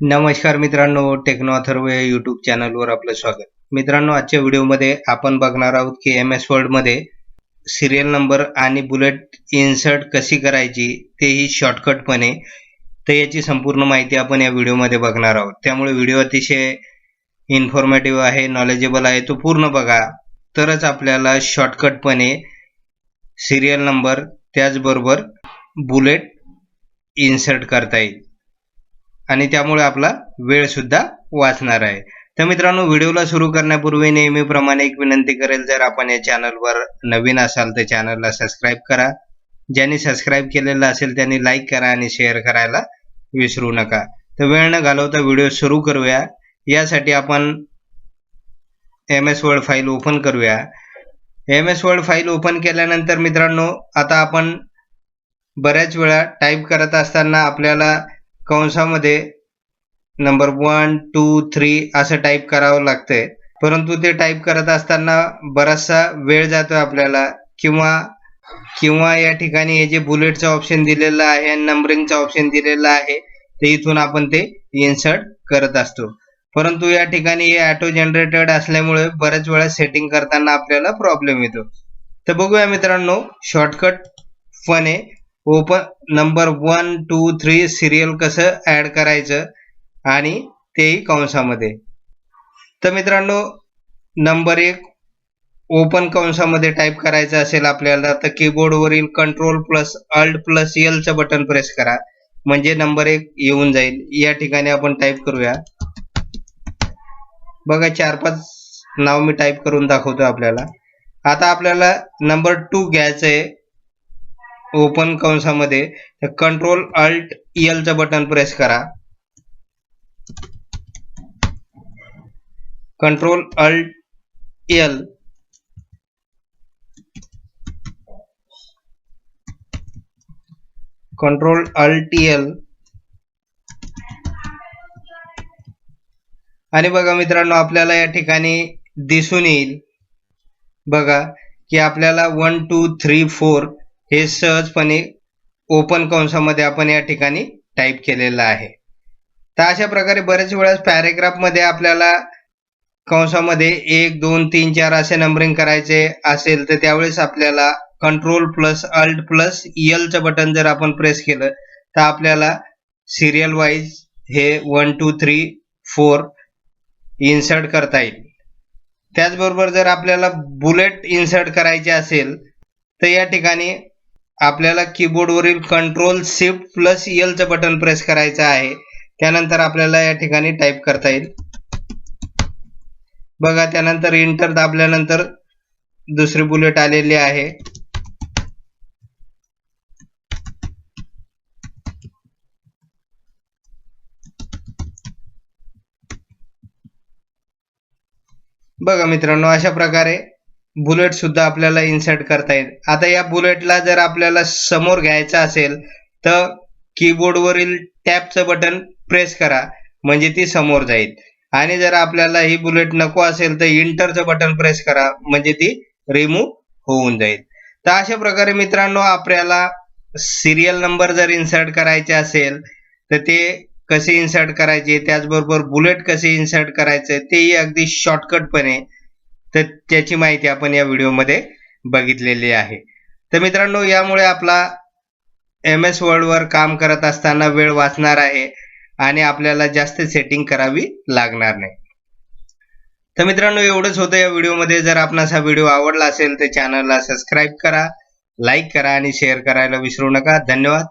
नमस्कार मित्रांनो, टेक्नो अथर्व या यूट्यूब चॅनलवर आपलं स्वागत. मित्रांनो, आजच्या व्हिडिओमध्ये आपण बघणार आहोत की MS वर्ड मध्ये सिरियल नंबर आणि बुलेट इन्सर्ट कशी करायची तेही शॉर्टकटपणे. तर याची संपूर्ण माहिती आपण या व्हिडिओमध्ये बघणार आहोत. त्यामुळे व्हिडिओ अतिशय इन्फॉर्मेटिव्ह आहे, नॉलेजेबल आहे. तो पूर्ण बघा, तरच आपल्याला शॉर्टकटपणे सिरियल नंबर त्याचबरोबर बुलेट इन्सर्ट करता येईल आणि त्यामुळे आपला वेळ सुद्धा वाचणार आहे. तर मित्रांनो, व्हिडिओला सुरू करण्यापूर्वी नेहमीप्रमाणे एक विनंती करेल, जर आपण या चॅनलवर नवीन असाल तर चॅनलला सबस्क्राइब करा. ज्यांनी सबस्क्राइब केलेलं असेल त्यांनी लाईक करा आणि शेअर करायला विसरू नका. तर वेळ न घालवता व्हिडिओ सुरू करूया. यासाठी आपण MS वर्ड फाईल ओपन करूया. MS वर्ड फाईल ओपन केल्यानंतर मित्रांनो, आता आपण बऱ्याच वेळा टाईप करत असताना आपल्याला कंसामध्ये नंबर 1 2 3 असं टाईप करावं लागतंय, परंतु ते टाईप करत असताना बराचसा वेळ जातो आपल्याला, किंवा या ठिकाणी हे जे बुलेटचं ऑप्शन दिलेलं आहे आणि नंबरिंगचं ऑप्शन दिलेलं आहे ते इथून आपण ते इन्सर्ट करत असतो. परंतु या ठिकाणी हे ऑटो जनरेटेड असल्यामुळे बऱ्याच वेळा सेटिंग करताना आपल्याला प्रॉब्लेम येतो. तर बघूया मित्रांनो, शॉर्टकटपणे ओपन नंबर 1 2 3 सिरियल कसं ऍड करायचं आणि तेही कंसामध्ये. तर मित्रांनो, नंबर 1 ओपन कंसामध्ये टाईप करायचं असेल आपल्याला तर कीबोर्डवरील Ctrl+Alt+L चं बटन प्रेस करा, म्हणजे नंबर 1 येऊन जाईल. या ठिकाणी आपण टाईप करूया. बघा, 4-5 नाव मी टाईप करून दाखवतो आपल्याला. आता आपल्याला नंबर 2 घ्यायचं आहे ओपन कंसामध्ये, तर Ctrl+Alt+L चं बटन प्रेस करा. Ctrl+Alt+L आणि बघा मित्रांनो, आपल्याला या ठिकाणी दिसून येईल बघा की आपल्याला 1 2 3 4 हे सहजपणे ओपन कंसामध्ये आपण या ठिकाणी टाईप केलेलं आहे. तर अशा प्रकारे बरेच वेळा पॅरेग्राफ मध्ये आपल्याला कंसामध्ये 1 2 3 4 असे नंबरिंग करायचे असेल तर त्यावेळेस आपल्याला Ctrl+Alt+L चं बटन जर आपण प्रेस केलं तर आपल्याला सिरियल वाईज हे 1 2 3 4 इन्सर्ट करता येईल. त्याचबरोबर जर आपल्याला बुलेट इन्सर्ट करायचे असेल तर या ठिकाणी आपल्याला कीबोर्डवरील Ctrl+Shift+L चं बटन प्रेस करायचं आहे. त्यानंतर आपल्याला या ठिकाणी टाईप करता येईल. बघा, त्यानंतर एंटर दाबल्यानंतर दुसरी बुलेट आलेली आहे. बघा मित्रांनो, अशा प्रकारे बुलेट सुद्धा आपल्याला इन्सर्ट करता येईल. आता या बुलेटला जर आपल्याला समोर घ्यायचं असेल तर कीबोर्डवरील टॅबचं बटन प्रेस करा, म्हणजे ती समोर जाईल. आणि जर आपल्याला ही बुलेट नको असेल तर एंटरचं बटन प्रेस करा, म्हणजे ती रिमूव्ह होऊन जाईल. तर अशा प्रकारे मित्रांनो, आपल्याला सिरियल नंबर जर इन्सर्ट करायचे असेल तर ते कसे इन्सर्ट करायचे, त्याचबरोबर बुलेट कसे इन्सर्ट करायचे तेही अगदी शॉर्टकटपणे, तर त्याची माहिती आपण या व्हिडिओमध्ये बघितलेली आहे. तर मित्रांनो, यामुळे आपला MS वर्डवर काम करत असताना वेळ वाचणार आहे आणि आपल्याला जास्त सेटिंग करावी लागणार नाही. तर मित्रांनो, एवढंच होतं या व्हिडिओमध्ये. जर आपणास हा व्हिडिओ आवडला असेल तर चॅनलला सबस्क्राइब करा, लाईक करा आणि शेअर करायला विसरू नका. धन्यवाद.